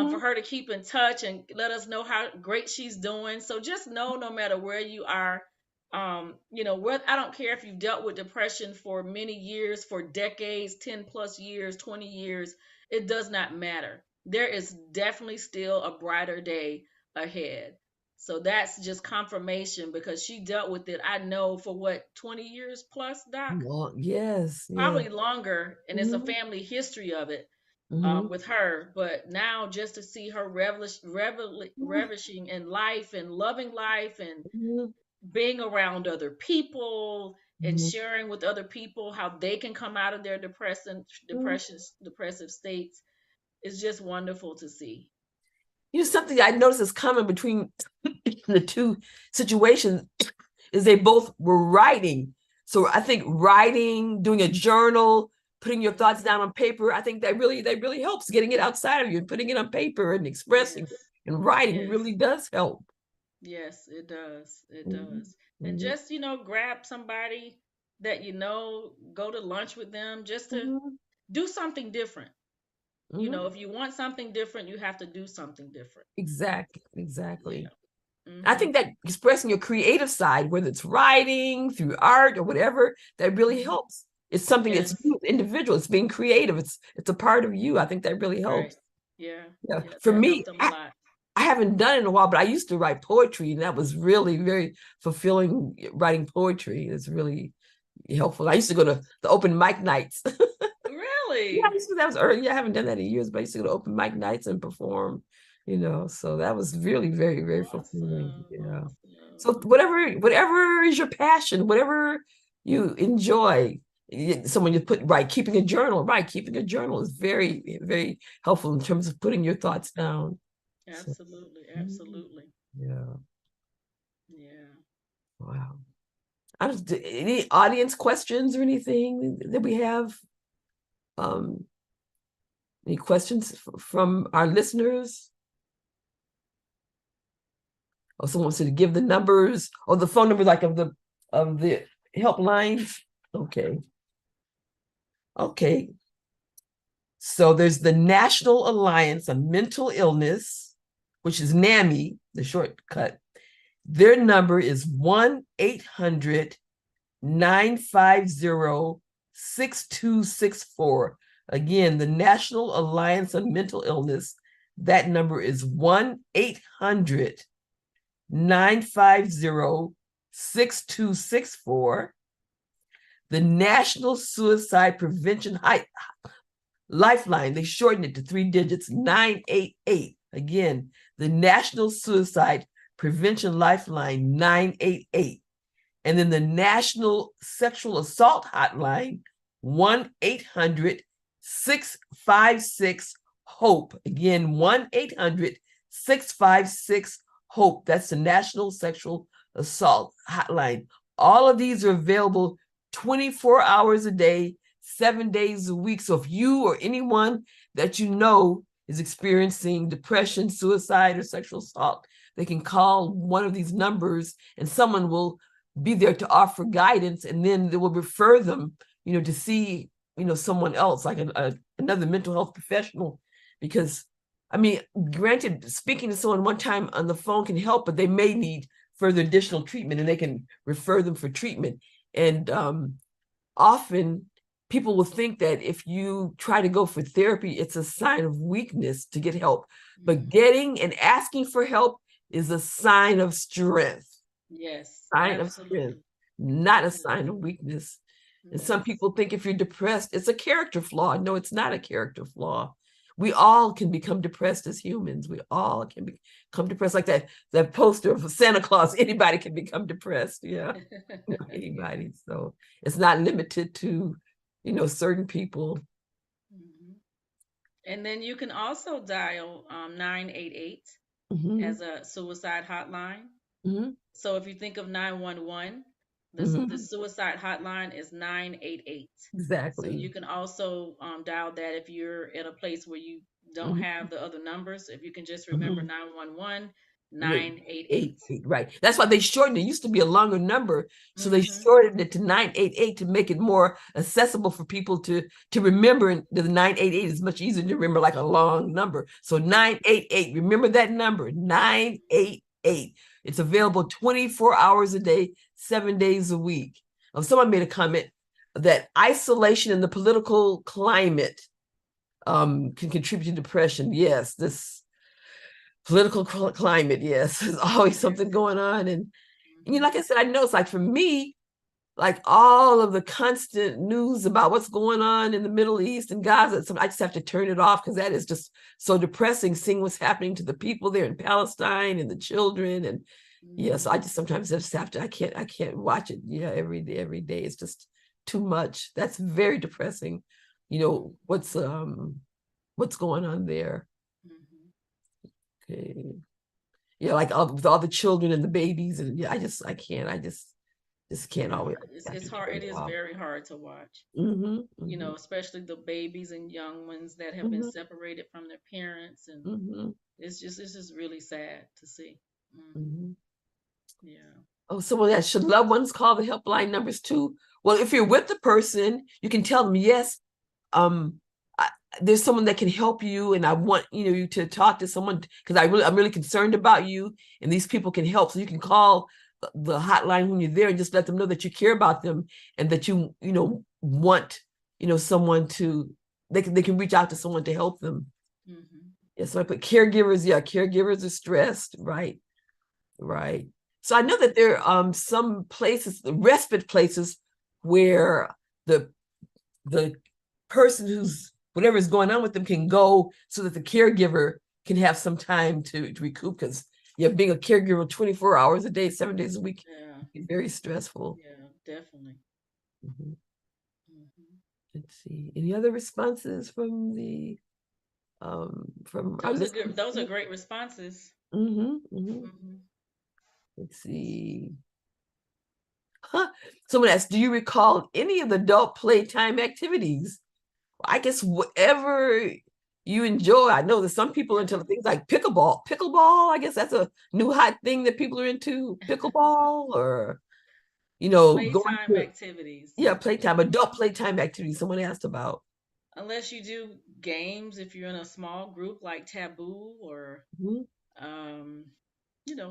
for Mhm. her to keep in touch and let us know how great she's doing. So just know, no matter where you are, where I don't care if you've dealt with depression for many years, for decades, 10 plus years, 20 years, it does not matter. There is definitely still a brighter day ahead. So that's just confirmation because she dealt with it, I know, for what, 20 years plus, Doc? Well, yes, yeah. Probably longer. And it's a Hmm. family history of it Hmm. with her. But now just to see her relishing in life and loving life and Hmm. being around other people and Hmm. sharing with other people how they can come out of their depressive states is just wonderful to see. You know, something I noticed is common between the two situations is they both were writing. So I think writing, doing a journal, putting your thoughts Mhm. down on paper, I think that really helps getting it outside of you and putting it on paper and expressing it. Yes. And writing Yes. really does help. Yes, it does. It Mhm. does. And Mhm. just, grab somebody that go to lunch with them just to Mhm. do something different. Mhm. If you want something different, you have to do something different. Exactly, Yeah. exactly. I Mhm. think that expressing your creative side, whether it's writing, through art or whatever, that really Mhm. helps. It's something that's Yes. you, individual. It's being creative. It's a part of you. I think that really Right. helps. Yeah. Yeah. Yeah, For that me, helped them a lot. I haven't done it in a while, but I used to write poetry, and that was really very fulfilling. Writing poetry is really helpful. I used to go to the open mic nights. Yeah, Really? that was early. I haven't done that in years, but I used to go to open mic nights and perform, so that was really very, very fulfilling. Awesome. Yeah. So Awesome. whatever is your passion, whatever you enjoy, someone you put right, keeping a journal is very, very helpful in terms of putting your thoughts down. So, Absolutely. mhm. Absolutely. Yeah. Yeah. Wow. Any audience questions or anything that we have? Um, any questions from our listeners? Or someone wants to give the numbers or the phone number, like of the helpline. Okay. Okay. So there's the National Alliance of Mental Illness, which is NAMI, the shortcut. Their number is 1-800-950-6264. Again, the National Alliance of Mental Illness. That number is 1-800-950-6264. The National Suicide Prevention Lifeline, they shortened it to 3 digits, 988. Again, the National Suicide Prevention Lifeline, 988. And then the National Sexual Assault Hotline, 1-800-656-HOPE. Again, 1-800-656-HOPE. That's the National Sexual Assault Hotline. All of these are available 24 hours a day, 7 days a week. So if you or anyone that you know is experiencing depression, suicide, or sexual assault, they can call one of these numbers and someone will be there to offer guidance, and then they will refer them, to see, someone else, like another mental health professional. Because, I mean, granted, speaking to someone one time on the phone can help, but they may need further additional treatment, and they can refer them for treatment. And often people will think that if you try to go for therapy, it's a sign of weakness to get help. But Mhm. getting and asking for help is a sign of strength. Yes, Sign of strength, absolutely. not a Yes. sign of weakness. And some Yes. people think if you're depressed, it's a character flaw. No, it's not a character flaw. We all can become depressed as humans. We all can become depressed, like that poster of Santa Claus. Anybody can become depressed. Yeah, Yeah. anybody. So it's not limited to, certain people. Mhm. And then you can also dial 988 Hmm. as a suicide hotline. Hmm. So if you think of 911, the Hmm. suicide hotline is 988. So Exactly. you can also dial that if you're in a place where you don't Hmm. have the other numbers. If you can just remember Hmm. 911, Eight, 988. 8, right. That's why they shortened it. It used to be a longer number, so they Mm-hmm. shortened it to 988 to make it more accessible for people to remember. And the 988 is much easier to remember, like a long number. So Yeah. 988, remember that number, 988. It's available 24 hours a day, 7 days a week. Someone made a comment that isolation in the political climate can contribute to depression. Yes, this political climate. Yes, there's always something going on, and like I said, I know it's like for me, like all of the constant news about what's going on in the Middle East and Gaza, I just have to turn it off because that is just so depressing, seeing what's happening to the people there in Palestine and the children. And yeah, so I just sometimes just have to, I can't watch it, every day. It's just too much. That's very depressing. What's going on there. Okay. Yeah, like with all the children and the babies, and yeah, I can't always. It's hard. It is very hard to watch. Especially the babies and young ones that have been separated from their parents, and it's just really sad to see. Yeah. Oh, someone that should loved ones call the helpline numbers too? Well, if you're with the person, you can tell them, yes, there's someone that can help you, and I want you to talk to someone because I'm really concerned about you, and these people can help. So you can call the hotline when you're there and just let them know that you care about them and that you want someone to they can reach out to someone to help them. Yeah, so I put caregivers. Yeah, caregivers are stressed. Right. So I know that there are some places, the respite places, where the person who's whatever is going on with them can go so that the caregiver can have some time to recoup, because being a caregiver 24 hours a day, 7 days a week, is very stressful. Yeah, definitely. Let's see. Any other responses from the from those are great responses. Let's see. Someone asked, do you recall any of the adult playtime activities? I guess whatever you enjoy. I know that some people are into things like pickleball. I guess that's a new hot thing that people are into. Pickleball, or playtime activities. Yeah, playtime, adult playtime activities. Someone asked about. Unless you do games, if you're in a small group like Taboo or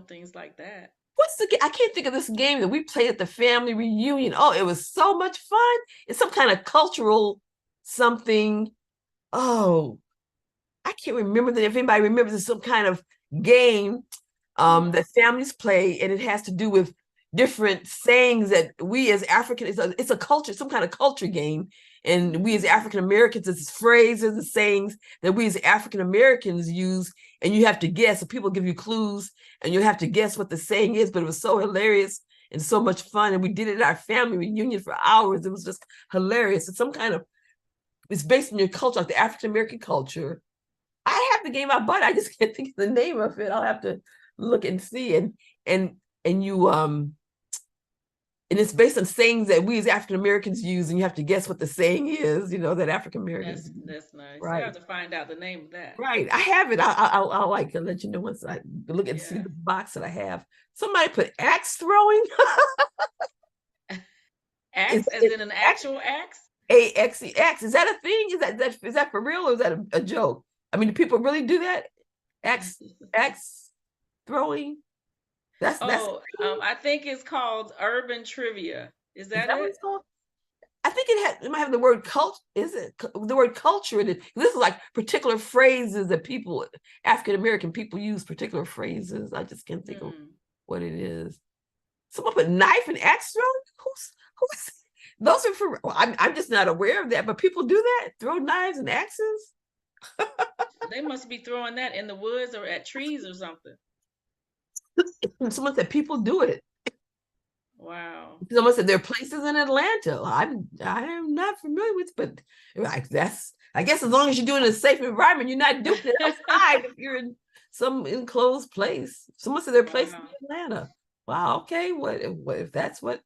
things like that. What's I can't think of this game that we played at the family reunion. Oh, it was so much fun. It's some kind of cultural something. Oh, I can't remember that. If anybody remembers, it's some kind of game that families play, and it has to do with different sayings that we as Africans, it's a culture, some kind of culture game. And we as African Americans, it's phrases and sayings that we as African Americans use, and you have to guess. So people give you clues, and you have to guess what the saying is. But it was so hilarious and so much fun, and we did it at our family reunion for hours. It was just hilarious. It's some kind of, it's based on your culture, like the African American culture. I have the game I bought. I just can't think of the name of it. I'll have to look and see. And you and it's based on sayings that we as African Americans use, and you have to guess what the saying is, that African Americans. That's nice. Right. You have to find out the name of that. Right. I have it. I'll like let you know once I look and see the box that I have. Somebody put axe throwing. Axe, as in an actual axe? AXEX. Is that a thing? Is that for real, or is that a joke? I mean, do people really do that? Axe throwing? That's I think it's called urban trivia. Is that it? What it's called? I think it might have the word culture. Is it the word culture in it? This is like particular phrases that African American people use, particular phrases. I just can't think of what it is. Someone put knife and axe throwing? Who's those are for, I'm just not aware of that, but people do that? Throw knives and axes? They must be throwing that in the woods or at trees or something. Someone said people do it. Wow. Someone said there are places in Atlanta. I am not familiar with, but I guess as long as you're doing it in a safe environment, you're not doing it outside if you're in some enclosed place. Someone said there are places in Atlanta. Wow, okay. What if that's what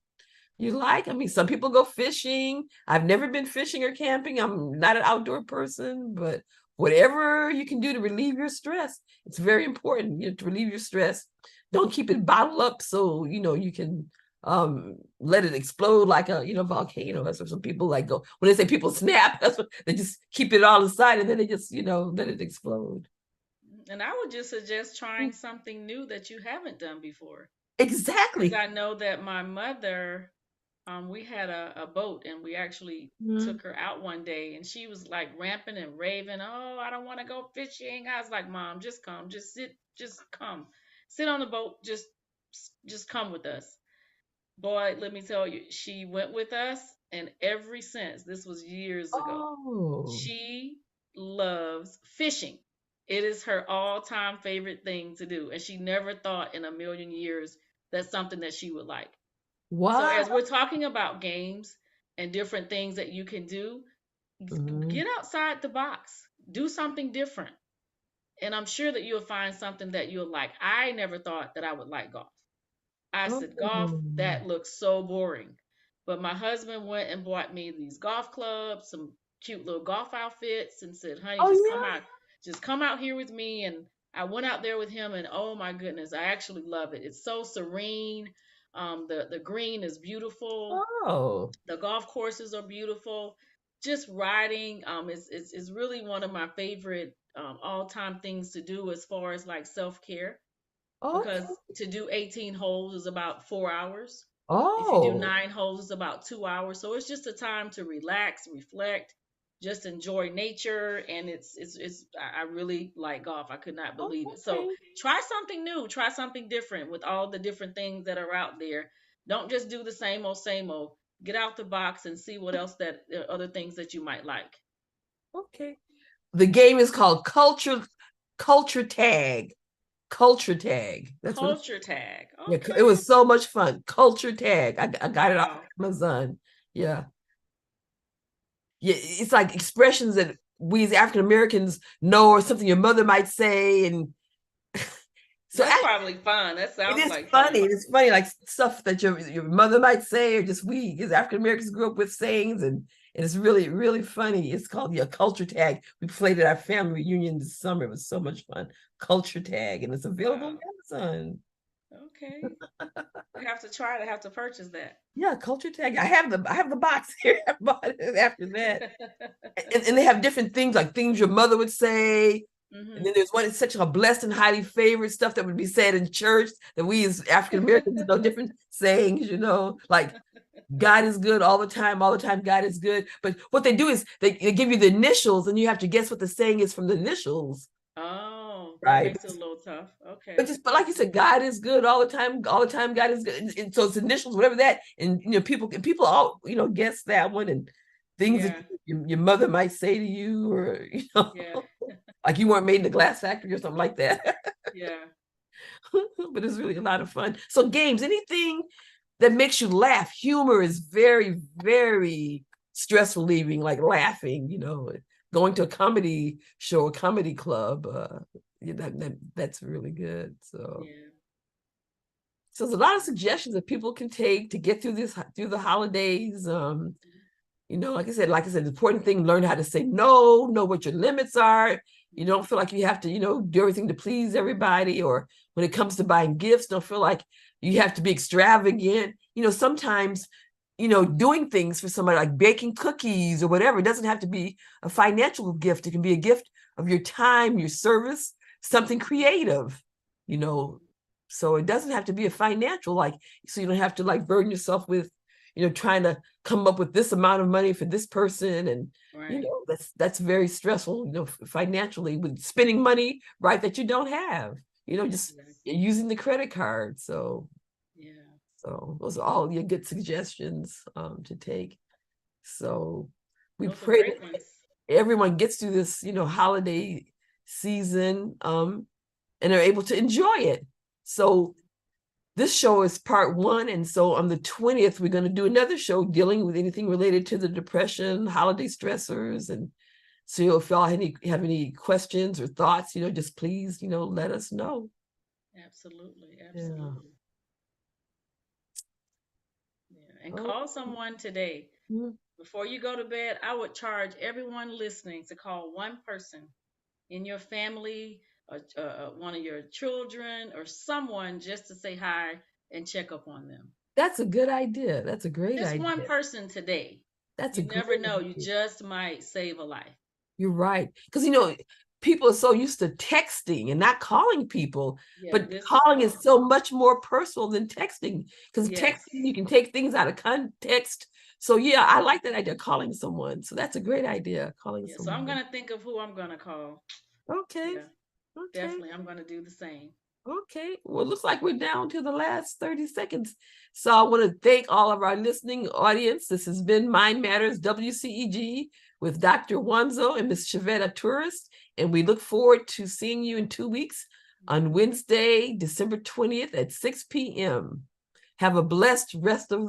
you like? I mean, some people go fishing. I've never been fishing or camping. I'm not an outdoor person, but whatever you can do to relieve your stress, it's very important, to relieve your stress. Don't keep it bottled up so, you can let it explode like a, volcano. That's what some people like go, when they say people snap, that's what they just keep it all inside and then they just, let it explode. And I would just suggest trying something new that you haven't done before. Exactly. Because I know that my mother We had a boat, and we actually Mhm. took her out one day, and she was like ramping and raving, "Oh, I don't want to go fishing." I was like, "Mom, just come, just sit, just come, sit on the boat, just come with us." Boy, let me tell you, she went with us, and ever since, this was years ago, Oh, she loves fishing. It is her all-time favorite thing to do, and she never thought in a million years that's something that she would like. So wow. as we're talking about games and different things that you can do, Mhm. get outside the box. Do something different. And I'm sure that you'll find something that you'll like. I never thought that I would like golf. I said, golf, Oh, that looks so boring. But my husband went and bought me these golf clubs, some cute little golf outfits, and said, honey, oh just come out here with me. And I went out there with him, and oh my goodness, I actually love it. It's so serene. The green is yeah. beautiful. Oh, The golf courses are beautiful. Just riding is really one of my favorite all-time things to do as far as like self-care, okay. because to do 18 holes is about 4 hours. If you do Oh, 9 holes, it's about 2 hours. So it's just a time to relax, reflect, just enjoy nature. And I really like golf. I could not believe it. So okay. try something new, try something different with all the different things that are out there. Don't just do the same old, same old. Get out the box and see what else that other things that you might like. Okay. The game is called Culture Tag. Culture Tag. That's what it's. Culture tag. Yeah, it Okay. was so much fun. Culture Tag. I got it off Wow. Amazon. Yeah. Yeah, it's like expressions that we as African Americans know, or something your mother might say, and so That's probably fun. That it sounds is like funny. fun. It's funny, like stuff that your mother might say, or just we as African Americans grew up with sayings, and it's really really funny. It's called your Culture Tag. We played at our family reunion this summer. It was so much fun. Culture Tag, and it's available Wow. on Amazon. Okay. I have to try it. I have to purchase that. Yeah, Culture Tag. I have the box here. I bought it after that, and they have different things like things your mother would say. And then Hmm. there's one that's such a blessed and highly favored stuff that would be said in church that we as African Americans know different sayings, like God is good all the time, God is good. But what they do is they give you the initials and you have to guess what the saying is from the initials, Oh, that right? makes it a little tough. But Okay. just but like you said, God is good all the time, God is good. And so it's initials, whatever that, and people all guess that one and things that Yeah. your mother might say to you, or Yeah. like you weren't made in the glass factory or something like that. Yeah. But it's really a lot of fun. So games, anything that makes you laugh. Humor is very, very stress relieving, like laughing, going to a comedy show, a comedy club. That's really good. Yeah. So there's a lot of suggestions that people can take to get through the holidays. Like I said, the important thing, learn how to say no, know what your limits are. You don't feel like you have to, do everything to please everybody. Or when it comes to buying gifts, don't feel like you have to be extravagant. Sometimes, doing things for somebody like baking cookies or whatever, it doesn't have to be a financial gift. It can be a gift of your time, your service, something creative, you know. So it doesn't have to be a financial, so you don't have to like burden yourself with, trying to come up with this amount of money for this person, and Right. that's very stressful, financially, with spending money right that you don't have, just Exactly. using the credit card. Yeah. So those are all your good suggestions to take. So we Those are pray great that ones. everyone gets through this holiday season, and are able to enjoy it. So this show is part one. And so on the 20th, we're going to do another show dealing with anything related to the depression, holiday stressors. And so if y'all have any questions or thoughts, just please, let us know. Absolutely. Yeah. Absolutely. Yeah. And Oh, call someone today. mm, Before you go to bed, I would charge everyone listening to call one person in your family, or one of your children, or someone, just to say hi and check up on them. that's a good idea. That's a great Just one idea. person today. That's a You never great know. You idea. just might save a life. You're right. Because, people are so used to texting and not calling people, Yeah, but this is calling is so much more personal than texting, because yes. texting, you can take things out of context. So yeah, I like that idea, calling someone. So that's a great idea, calling Yeah, so I'm someone. gonna think of who I'm gonna call. Okay. Yeah, Okay. definitely, I'm gonna do the same. Okay, well, it looks like we're down to the last 30 seconds. So I want to thank all of our listening audience. This has been Mind Matters WCEG with Dr. Wanzo and Ms. Shavetta Tourist. And we look forward to seeing you in 2 weeks on Wednesday, December 20th at 6 p.m. Have a blessed rest of the